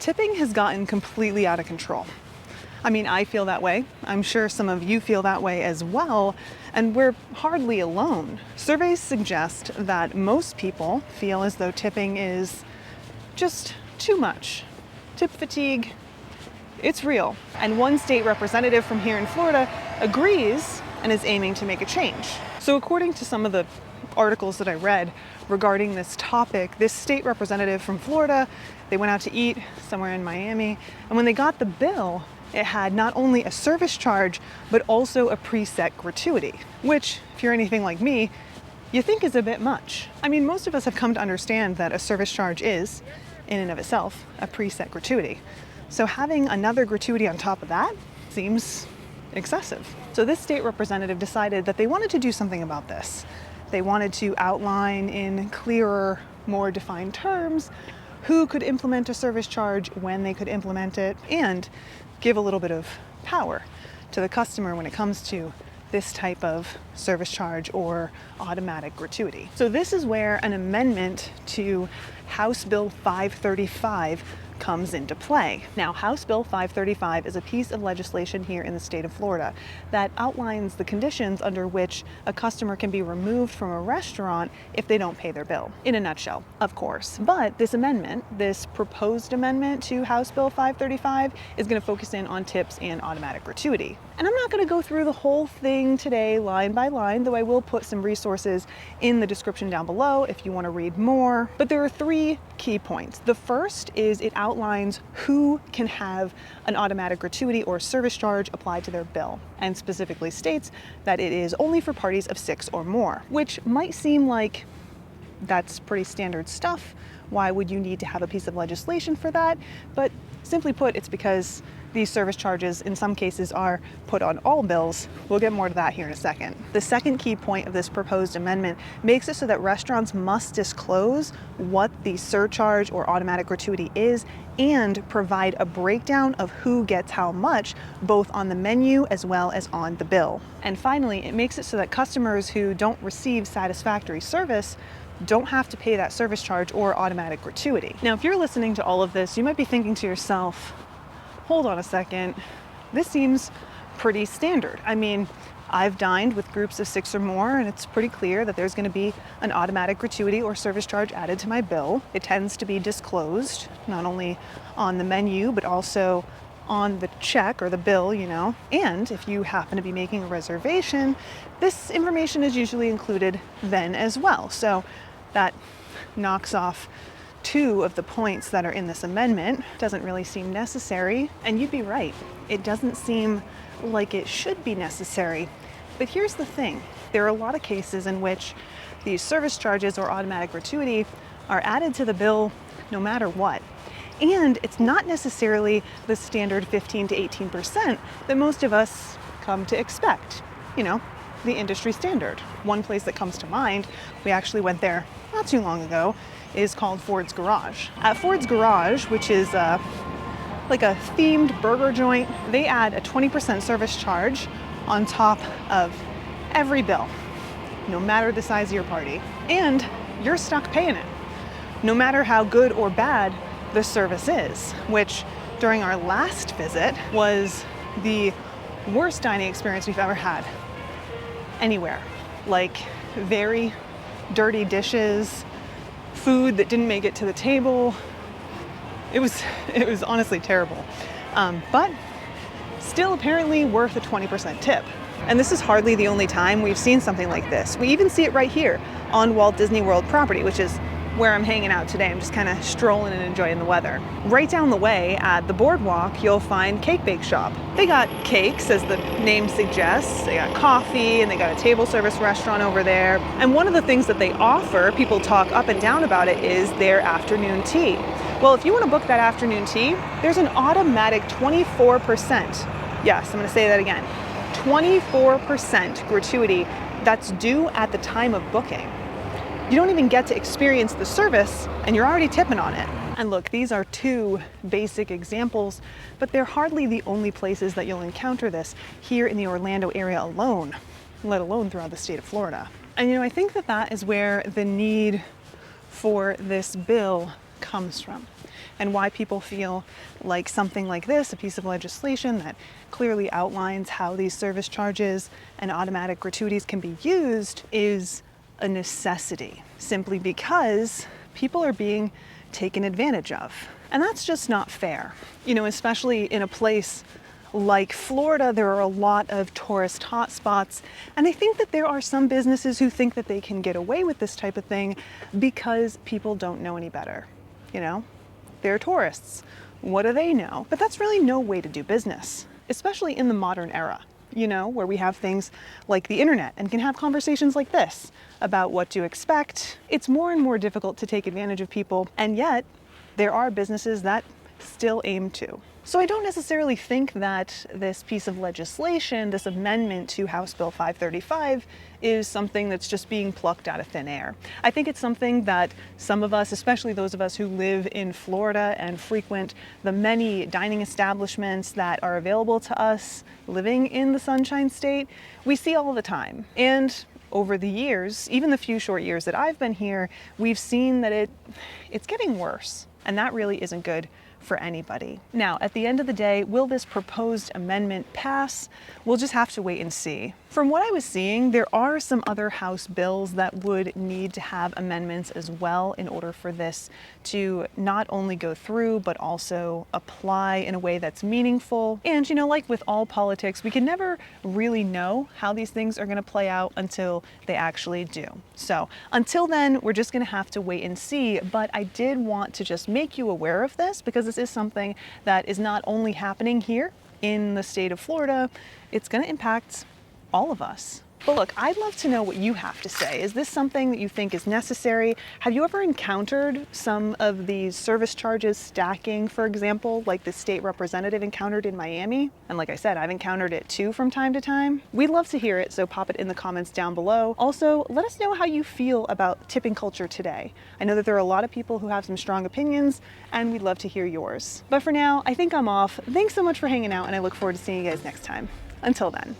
tipping has gotten completely out of control. I mean, I feel that way. I'm sure some of you feel that way as well, and we're hardly alone. Surveys suggest that most people feel as though tipping is just too much. Tip fatigue, it's real. And one state representative from here in Florida agrees and is aiming to make a change. So according to some of the articles that I read regarding this topic, this state representative from Florida, they went out to eat somewhere in Miami, and when they got the bill, it had not only a service charge, but also a preset gratuity, which, if you're anything like me, you think is a bit much. I mean, most of us have come to understand that a service charge is, in and of itself, a preset gratuity. So having another gratuity on top of that seems excessive. So this state representative decided that they wanted to do something about this. They wanted to outline in clearer, more defined terms who could implement a service charge, when they could implement it, and give a little bit of power to the customer when it comes to this type of service charge or automatic gratuity. So this is where an amendment to House Bill 535 comes into play. Now, House Bill 535 is a piece of legislation here in the state of Florida that outlines the conditions under which a customer can be removed from a restaurant if they don't pay their bill. In a nutshell, of course. But this amendment, this proposed amendment to House Bill 535, is going to focus in on tips and automatic gratuity. And I'm not going to go through the whole thing today line by line, though I will put some resources in the description down below if you want to read more. But there are three key points. The first is it outlines who can have an automatic gratuity or service charge applied to their bill, and specifically states that it is only for parties of 6 or more, which might seem like that's pretty standard stuff. Why would you need to have a piece of legislation for that? But simply put, it's because these service charges in some cases are put on all bills. We'll get more to that here in a second. The second key point of this proposed amendment makes it so that restaurants must disclose what the surcharge or automatic gratuity is and provide a breakdown of who gets how much, both on the menu as well as on the bill. And finally, it makes it so that customers who don't receive satisfactory service don't have to pay that service charge or automatic gratuity. Now, if you're listening to all of this, you might be thinking to yourself, hold on a second, this seems pretty standard. I mean, I've dined with groups of 6 or more, and it's pretty clear that there's going to be an automatic gratuity or service charge added to my bill. It tends to be disclosed, not only on the menu, but also on the check or the bill, you know. And if you happen to be making a reservation, this information is usually included then as well. So that knocks off 2 of the points that are in this amendment. Doesn't really seem necessary, and you'd be right. It doesn't seem like it should be necessary. But here's the thing. There are a lot of cases in which these service charges or automatic gratuity are added to the bill no matter what. And it's not necessarily the standard 15 to 18% that most of us come to expect. You know, the industry standard. One place that comes to mind, we actually went there not too long ago, is called Ford's Garage. At Ford's Garage, which is like a themed burger joint, they add a 20% service charge on top of every bill, no matter the size of your party. And you're stuck paying it, no matter how good or bad the service is, which during our last visit was the worst dining experience we've ever had anywhere. Like very dirty dishes, food that didn't make it to the table. It was honestly terrible. But still apparently worth a 20% tip. And this is hardly the only time we've seen something like this. We even see it right here on Walt Disney World property, which is where I'm hanging out today. I'm just kind of strolling and enjoying the weather. Right down the way at the boardwalk, you'll find Cake Bake Shop. They got cakes, as the name suggests. They got coffee, and they got a table service restaurant over there. And one of the things that they offer, people talk up and down about it, is their afternoon tea. Well, if you want to book that afternoon tea, there's an automatic 24%. Yes, I'm going to say that again. 24% gratuity that's due at the time of booking. You don't even get to experience the service and you're already tipping on it. And look, these are 2 basic examples, but they're hardly the only places that you'll encounter this here in the Orlando area alone, let alone throughout the state of Florida. And you know, I think that that is where the need for this bill comes from. and why people feel like something like this, a piece of legislation that clearly outlines how these service charges and automatic gratuities can be used, is a necessity, simply because people are being taken advantage of. And that's just not fair. You know, especially in a place like Florida, there are a lot of tourist hotspots, and I think that there are some businesses who think that they can get away with this type of thing because people don't know any better. You know, they're tourists. What do they know? But that's really no way to do business, especially in the modern era, you know, where we have things like the internet and can have conversations like this about what to expect. It's more and more difficult to take advantage of people, and yet there are businesses that still aim to. So I don't necessarily think that this piece of legislation, this amendment to House Bill 535, is something that's just being plucked out of thin air. I think it's something that some of us, especially those of us who live in Florida and frequent the many dining establishments that are available to us living in the Sunshine State, we see all the time. And over the years, even the few short years that I've been here, we've seen that it's getting worse. And that really isn't good for anybody. Now, at the end of the day, will this proposed amendment pass? We'll just have to wait and see. From what I was seeing, there are some other House bills that would need to have amendments as well in order for this to not only go through, but also apply in a way that's meaningful. And, you know, like with all politics, we can never really know how these things are going to play out until they actually do. So until then, we're just going to have to wait and see. But I did want to just make you aware of this because this is something that is not only happening here in the state of Florida, it's going to impact all of us. But look, I'd love to know what you have to say. Is this something that you think is necessary? Have you ever encountered some of these service charges stacking, for example, like the state representative encountered in Miami? And like I said, I've encountered it too from time to time. We'd love to hear it, so pop it in the comments down below. Also, let us know how you feel about tipping culture today. I know that there are a lot of people who have some strong opinions, and we'd love to hear yours. But for now, I think I'm off. Thanks so much for hanging out, and I look forward to seeing you guys next time. Until then.